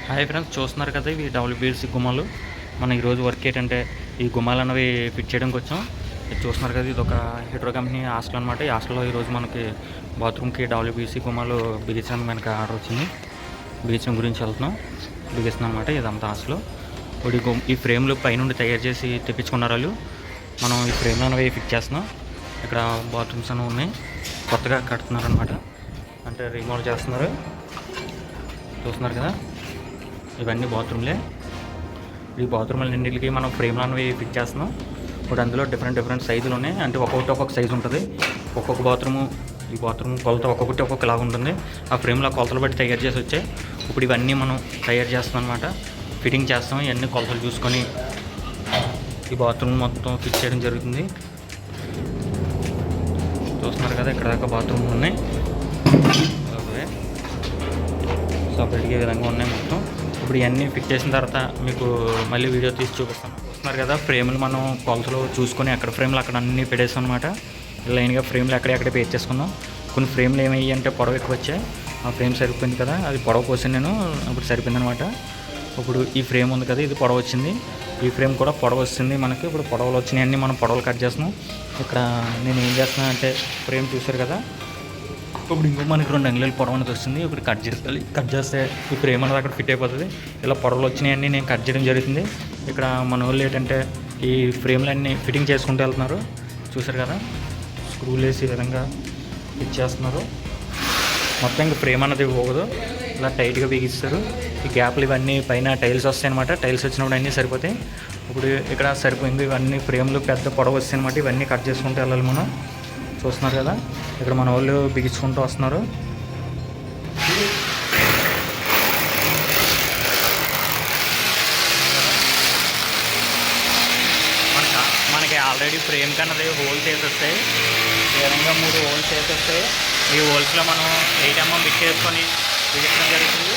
Hi friends, చూస్తున్నారు కదా ఇవి డబ్ల్యూబీసీ గుమ్మాలు. మనం ఈరోజు వర్క్ ఏంటంటే ఈ గుమ్మాలు అనేవి ఫిట్ చేయడానికి వచ్చాం. ఇది చూస్తున్నారు కదా, ఇది ఒక హీటర్ కంపెనీ హాస్టల్ అనమాట. ఈ హాస్టల్లో ఈరోజు మనకి బాత్రూమ్కి డబ్ల్యూబీసీ గుమ్మాలు బిగించడానికి మనకి ఆర్డర్ వచ్చింది. బిగించడం గురించి వెళ్తున్నాం, బిగిస్తున్నాం అనమాట. ఇదంతా హాస్టల్. ఇప్పుడు ఈ ఫ్రేమ్లు పైనుండి తయారు చేసి తెప్పించుకున్నారు వాళ్ళు. మనం ఈ ఫ్రేమ్లు అనేవి ఫిట్ చేస్తున్నాం. ఇక్కడ బాత్రూమ్స్ అనేవి ఉన్నాయి, కొత్తగా కడుతున్నారు అనమాట. అంటే రీమోడల్ చేస్తున్నారు. చూస్తున్నారు కదా, ఇవన్నీ బాత్రూమ్లే. ఈ బాత్రూమ్లన్నింటికి మనం ఫ్రేమ్లు అనేవి ఫిట్ చేస్తున్నాం. ఇప్పుడు అందులో డిఫరెంట్ సైజులు ఉన్నాయి. అంటే ఒక్కొక్క సైజు ఉంటుంది. ఒక్కొక్క బాత్రూము, ఈ బాత్రూమ్ కొలత ఒక్కొక్కలాగా ఉంటుంది. ఆ ఫ్రేమ్లో కొలతలు బట్టి తయారు చేసి వచ్చాయి. ఇప్పుడు ఇవన్నీ మనం తయారు చేస్తాం అనమాట, ఫిట్టింగ్ చేస్తాం. ఇవన్నీ కొలతలు చూసుకొని ఈ బాత్రూమ్ మొత్తం ఫిట్ చేయడం జరుగుతుంది. చూస్తున్నారు కదా, ఇక్కడ దాకా బాత్రూమ్లు ఉన్నాయి. సపరేట్గా ఈ విధంగా ఉన్నాయి మొత్తం. ఇప్పుడు ఇవన్నీ ఫిట్ చేసిన తర్వాత మీకు మళ్ళీ వీడియో తీసి చూపిస్తాను. చూస్తున్నారు కదా, ఫ్రేములు మనం కొలతలు చూసుకొని అక్కడ ఫ్రేమ్లు అక్కడ అన్నీ పెట్టేస్తాం అనమాట. లైన్గా ఫ్రేమ్లు ఎక్కడే పేర్ చేసుకున్నాం. కొన్ని ఫ్రేమ్లు ఏమయ్యాయి అంటే పొడవ ఎక్కువ వచ్చాయి. ఆ ఫ్రేమ్ సరిపోయింది కదా, అది పొడవ కోసం నేను ఇప్పుడు సరిపోయింది అనమాట. ఇప్పుడు ఈ ఫ్రేమ్ ఉంది కదా, ఇది పొడవ వచ్చింది. ఈ ఫ్రేమ్ కూడా పొడవ వస్తుంది మనకి. ఇప్పుడు పొడవలు వచ్చినాయన్నీ మనం పొడవలు కట్ చేస్తున్నాం. ఇక్కడ నేను ఏం చేస్తున్నాను అంటే, ఫ్రేమ్ చూసారు కదా, ఇప్పుడు ఇంకో మనకి 2 అంగుళాలు పొడవు అనేది వస్తుంది. ఇప్పుడు కట్ చేయాలి. కట్ చేస్తే ఈ ఫ్రేమ్ అనేది అక్కడ ఫిట్ అయిపోతుంది. ఇలా పొడవలు వచ్చినాయన్నీ నేను కట్ చేయడం జరుగుతుంది. ఇక్కడ మన వాళ్ళు ఏంటంటే ఈ ఫ్రేమ్లన్నీ ఫిట్టింగ్ చేసుకుంటూ వెళ్తున్నారు. చూసారు కదా, స్క్రూలు వేసి ఈ విధంగా ఫిట్ చేస్తున్నారు. మొత్తం ఇంకా ఫ్రేమ్ అన్నది పోదు, ఇలా టైట్గా బిగిస్తారు. ఈ గ్యాప్లు ఇవన్నీ పైన టైల్స్ వస్తాయి అనమాట. టైల్స్ వచ్చినప్పుడు అన్నీ సరిపోతాయి. ఇప్పుడు ఇక్కడ సరిపోయింది. ఇవన్నీ ఫ్రేమ్లు పెద్ద పొడవు వస్తాయి అనమాట. ఇవన్నీ కట్ చేసుకుంటూ వెళ్ళాలి మనం. చూస్తున్నారు కదా, ఇక్కడ మన వాళ్ళు బిగించుకుంటూ వస్తున్నారు. మనకి ఆల్రెడీ ఫ్రేమ్ కన్నది హోల్స్ వేసేస్తాయి. ఈ విధంగా 3 హోల్స్ వేసేస్తాయి. ఈ హోల్స్లో మనం 8 mm బిట్ వేసుకొని బిగించడం జరుగుతుంది.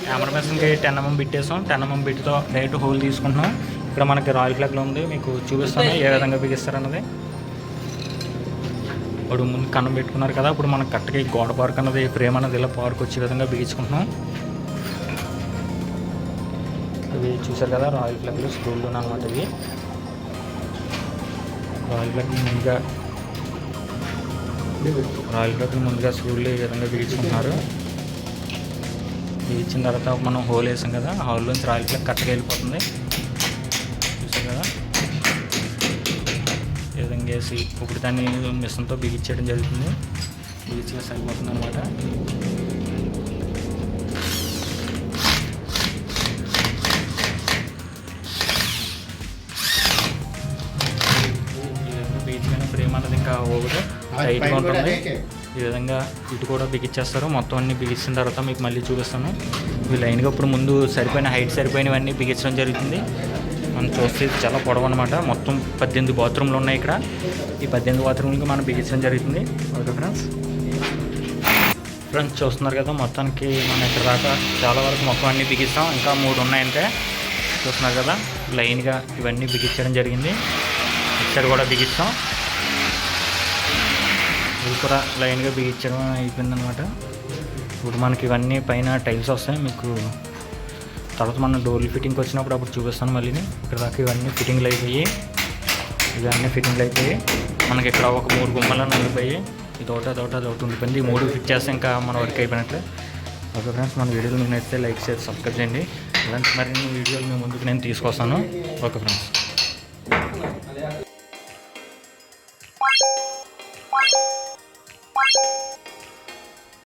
కెమెరా మెషిన్కి 10 mm బిట్ వేసాం. 10 mm బిట్తో డైరెక్ట్ హోల్ తీసుకుంటున్నాం. ఇక్కడ మనకి రాయల్ ఫ్లాగ్లో ఉంది, మీకు చూపిస్తాను ఏ విధంగా బిగిస్తారన్నది. ఇప్పుడు ముందు కన్నం పెట్టుకున్నారు కదా, ఇప్పుడు మనం కరెక్ట్గా ఈ గోడ పార్క్ అన్నది ఫ్రేమ్ అన్నది ఇలా పార్క్ వచ్చే విధంగా బిగించుకుంటున్నాం. ఇవి చూసారు కదా, రాయల్ ఫ్లాగ్లు స్క్రూలు అనమాట. ఇవి రాయల్ ఫ్లాగ్లు ముందుగా స్క్రూలు ఈ విధంగా బిగించుకుంటున్నారు. బిగించిన తర్వాత మనం హోల్ వేసాం కదా, ఆ హోల్లోంచి రాయల్ ఫ్లాగ్ కరెక్ట్గా వెళ్ళిపోతుంది. చూసారు కదా, ఈ విధంగా వేసి ఇప్పుడు దాన్ని మిషన్తో బిగించేయడం జరుగుతుంది. బిగించగా సరిపోతుంది అనమాట. బిగించిన ఫ్రేమ్ అన్నది ఇంకా ఓవర్ టైట్గా ఉంటుంది. ఈ విధంగా ఇటు కూడా బిగించేస్తారు. మొత్తం అన్నీ బిగించిన తర్వాత మీకు మళ్ళీ చూపిస్తాను. ఈ లైన్గా ఇప్పుడు ముందు హైట్ సరిపోయినవన్నీ బిగించడం జరుగుతుంది. మనం చూస్తే చాలా పొడవు అనమాట. మొత్తం 18 బాత్రూమ్లు ఉన్నాయి ఇక్కడ. ఈ 18 బాత్రూమ్లకి మనం బిగించడం జరుగుతుంది. ఓకే ఫ్రెండ్స్ చూస్తున్నారు కదా, మొత్తానికి మనం ఇక్కడ దాకా చాలా వరకు మొత్తం అన్నీ బిగిస్తాం. ఇంకా 3 ఉన్నాయంటే. చూస్తున్నారు కదా, లైన్గా ఇవన్నీ బిగించడం జరిగింది. ఇక్కడ కూడా బిగిస్తాం. ఇది కూడా లైన్గా బిగించడం అయిపోయిందనమాట. ఇప్పుడు మనకి ఇవన్నీ పైన టైల్స్ వస్తాయి. మీకు తర్వాత మనం డోర్లు ఫిట్టింగ్కి వచ్చినప్పుడు అప్పుడు చూపిస్తాను మళ్ళీ. ఇక్కడ దాకా ఇవన్నీ ఫిట్టింగ్లు అయిపోయి మనకి ఇక్కడ ఒక 3 గుమ్మలు నలిపోయి ఇదొకటి ఉండిపోయింది. ఈ 3 ఫిట్ చేస్తే ఇంకా మన వర్క్ అయిపోయినట్లే. ఓకే ఫ్రెండ్స్, మన వీడియోలు మీకు నచ్చితే లైక్ చేసి సబ్స్క్రైబ్ చేయండి. ఇలాంటి మరిన్ని వీడియోలు మీ ముందుకు నేను తీసుకొస్తాను. Okay friends.